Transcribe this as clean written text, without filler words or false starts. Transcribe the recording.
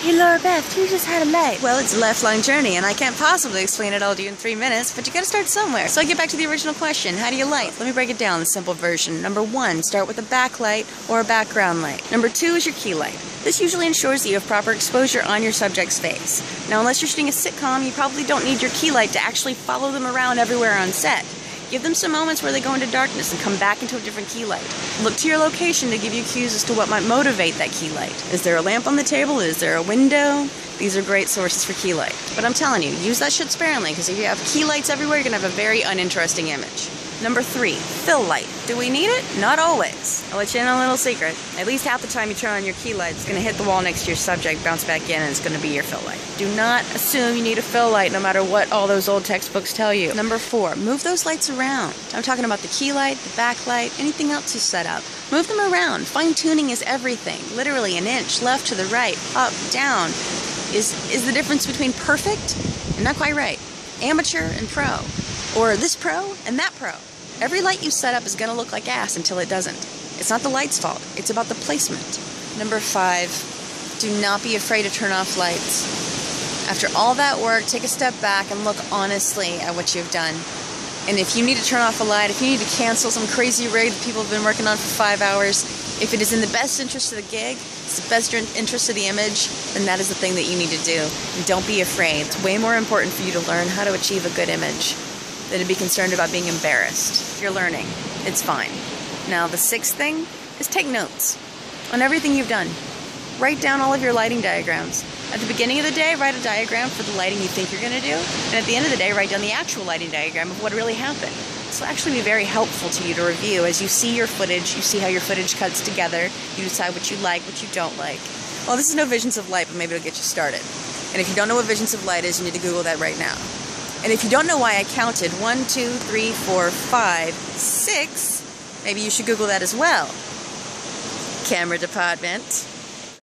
Hey Laura Beth, you just had a light. Well, it's a lifelong journey, and I can't possibly explain it all to you in 3 minutes, but you gotta start somewhere. So I get back to the original question, how do you light? Let me break it down, the simple version. Number 1, start with a backlight or a background light. Number 2 is your key light. This usually ensures that you have proper exposure on your subject's face. Now, unless you're shooting a sitcom, you probably don't need your key light to actually follow them around everywhere on set. Give them some moments where they go into darkness and come back into a different key light. Look to your location to give you cues as to what might motivate that key light. Is there a lamp on the table? Is there a window? These are great sources for key light. But I'm telling you, use that shit sparingly, because if you have key lights everywhere, you're going to have a very uninteresting image. Number 3, fill light. Do we need it? Not always. I'll let you in on a little secret. At least half the time you turn on your key light, it's going to hit the wall next to your subject, bounce back in, and it's going to be your fill light. Do not assume you need a fill light no matter what all those old textbooks tell you. Number 4, move those lights around. I'm talking about the key light, the backlight, anything else you set up. Move them around. Fine-tuning is everything. Literally an inch, left to the right, up, down. Is the difference between perfect and not quite right, amateur and pro, or this pro and that pro. Every light you set up is going to look like ass until it doesn't. It's not the light's fault. It's about the placement. Number 5, do not be afraid to turn off lights. After all that work, take a step back and look honestly at what you've done. And if you need to turn off a light, if you need to cancel some crazy rig that people have been working on for 5 hours, if it is in the best interest of the gig, it's the best interest of the image, then that is the thing that you need to do. And don't be afraid. It's way more important for you to learn how to achieve a good image than to be concerned about being embarrassed. If you're learning, it's fine. Now, the 6th thing is take notes on everything you've done. Write down all of your lighting diagrams. At the beginning of the day, write a diagram for the lighting you think you're going to do, and at the end of the day, write down the actual lighting diagram of what really happened. This will actually be very helpful to you to review as you see your footage, you see how your footage cuts together, you decide what you like, what you don't like. Well, this is no Visions of Light, but maybe it'll get you started. And if you don't know what Visions of Light is, you need to Google that right now. And if you don't know why I counted 1, 2, 3, 4, 5, 6, maybe you should Google that as well. Camera department.